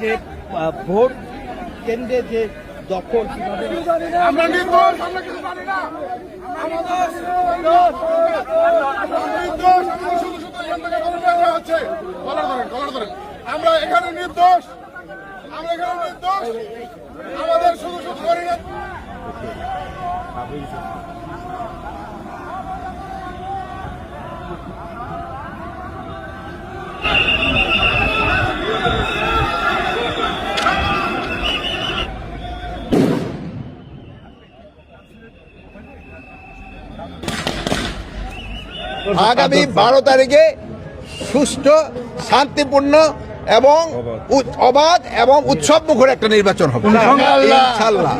যে ভোট কেন্দ্রে যে দখল আমরা নির্দোষ, আমরা কিছু জানি না। আমরা এখানে নির্দোষ, আমরা এখানে নির্দোষ, আমাদের শুধু শুধু করি না। আগামী 12 তারিখে সুষ্ঠু, শান্তিপূর্ণ এবং অবাধ এবং উৎসব মুখর একটা নির্বাচন হবে ইনশাআল্লাহ।